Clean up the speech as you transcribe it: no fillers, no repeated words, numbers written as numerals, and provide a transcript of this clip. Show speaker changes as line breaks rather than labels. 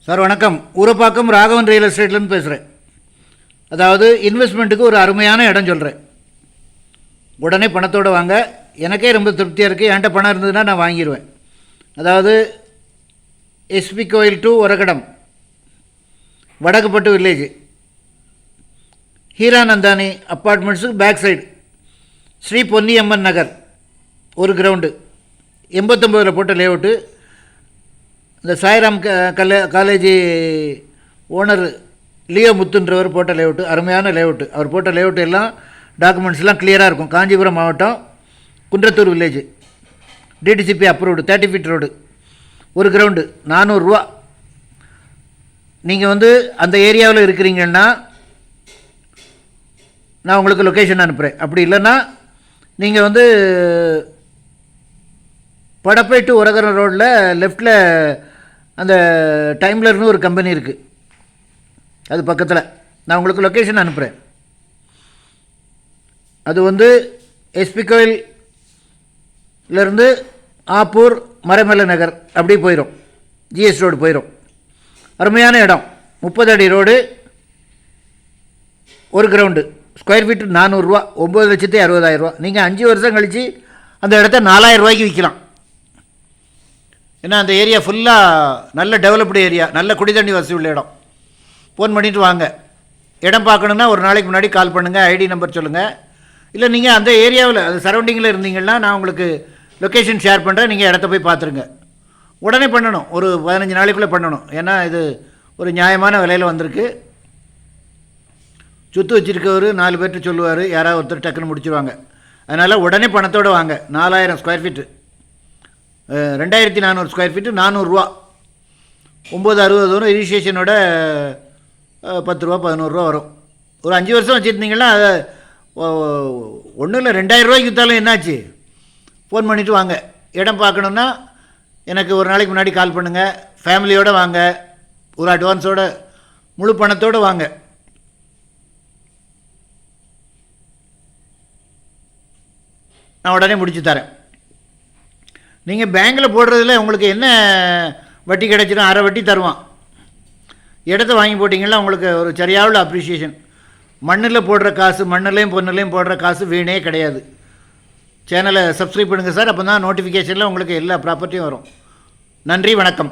Sir வணக்கம். Urapakkam Raghavan real எஸ்டேட்லேருந்து பேசுகிறேன். அதாவது இன்வெஸ்ட்மெண்ட்டுக்கு ஒரு அருமையான இடம் சொல்கிறேன். உடனே பணத்தோடு வாங்க. எனக்கே ரொம்ப திருப்தியாக இருக்குது. என்கிட்ட பணம் இருந்ததுன்னா நான் வாங்கிடுவேன். அதாவது SP Koil to Oragadam, Vadakkupattu village, Hiranandani அப்பார்ட்மெண்ட்ஸுக்கு பேக் சைடு, ஸ்ரீ பொன்னியம்மன் நகர், ஒரு கிரவுண்டு, 89 போட்ட லேஅவுட்டு. இந்த சாய்ராம் காலேஜ் ஓனர் லியோ முத்துன்றவர் போட்ட லேஅவுட்டு, அருமையான லேஅவுட்டு. அவர் போட்ட லேஅவுட்டு எல்லாம் டாக்குமெண்ட்ஸ்லாம் கிளியராக இருக்கும். காஞ்சிபுரம் மாவட்டம், Kundrathur village, DTCP approved, 30 feet road, ஒரு கிரவுண்டு, 400 ரூபா. நீங்கள் அந்த ஏரியாவில் இருக்கிறீங்கன்னா நான் உங்களுக்கு லொக்கேஷன் அனுப்புகிறேன். அப்படி இல்லைன்னா நீங்கள் படப்பை டு உரகரம் ரோட்டில் லெஃப்டில் அந்த டைம்லர்னு ஒரு கம்பெனி இருக்குது, அது பக்கத்தில். நான் உங்களுக்கு லொக்கேஷன் அனுப்புகிறேன். அது எஸ்பி கோயிலேருந்து ஆப்பூர், மரமலை நகர் அப்படி போயிடும், ஜிஎஸ் ரோடு போயிடும். அருமையான இடம், 30 அடி ரோடு, ஒரு கிரவுண்டு, ஸ்கொயர் ஃபீட்டு 400 ரூபா, 9,60,000 ரூபா. நீங்கள் 5 வருஷம் கழித்து அந்த இடத்த 4,000 ரூபாய்க்கு விற்கலாம். ஏன்னா அந்த ஏரியா ஃபுல்லாக நல்ல டெவலப்டு ஏரியா, நல்ல குடிதண்ணி வசதி உள்ள இடம். ஃபோன் பண்ணிவிட்டு வாங்க. இடம் பார்க்கணுன்னா ஒரு நாளைக்கு முன்னாடி கால் பண்ணுங்கள், ஐடி நம்பர் சொல்லுங்கள். இல்லை நீங்கள் அந்த ஏரியாவில், அது சரௌண்டிங்கில் இருந்தீங்கன்னா நான் உங்களுக்கு லொக்கேஷன் ஷேர் பண்ணுறேன். நீங்கள் இடத்த போய் பார்த்துருங்க. உடனே பண்ணணும், ஒரு 15 நாளைக்குள்ளே பண்ணணும். ஏன்னா இது ஒரு நியாயமான விலையில் வந்திருக்கு. சொத்து வச்சுருக்கவர் 4 பேர்கிட்ட சொல்லுவார், யாராவது ஒருத்தர் டக்குன்னு முடிச்சுருவாங்க. அதனால் உடனே பணத்தோடு வாங்க. 4,000 ஸ்கொயர் ஃபீட்டு, 2,400 ஸ்கொயர் ஃபீட்டு, 400 ரூபா, 9,60 வரும். ரிஜிஸ்ட்ரேஷனோட 10 ரூபா 11 ரூபா வரும். ஒரு 5 வருஷம் வச்சுருந்தீங்கன்னா அதை ஒன்றும் இல்லை, 2,000 ரூபாய்க்கு விற்றாலும் என்னாச்சு? ஃபோன் பண்ணிவிட்டு வாங்க. இடம் பார்க்கணுன்னா எனக்கு ஒரு நாளைக்கு முன்னாடி கால் பண்ணுங்கள். ஃபேமிலியோடு வாங்க, ஒரு அட்வான்ஸோட, முழு பணத்தோடு வாங்க. நான் உடனே முடிச்சு தரேன். நீங்கள் பேங்கில் போடுறதில் உங்களுக்கு என்ன வட்டி கிடைச்சிடும்? அரை வட்டி தருவான். இடத்த வாங்கி போட்டிங்கன்னா உங்களுக்கு ஒரு சரியான அப்ரிஷியேஷன். மண்ணில் போடுற காசு, மண்ணிலையும் பொண்ணுலையும் போடுற காசு வீணே கிடையாது. சேனலை சப்ஸ்கிரைப் பண்ணுங்கள் சார். அப்போ தான் நோட்டிஃபிகேஷனில் உங்களுக்கு எல்லா ப்ராப்பர்ட்டியும் வரும். நன்றி, வணக்கம்.